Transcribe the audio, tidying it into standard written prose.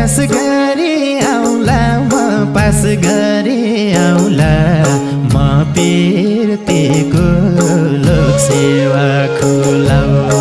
pass गरी आउला म पास गरी आउला म पिर्तीको लोक सेवा खुलाउ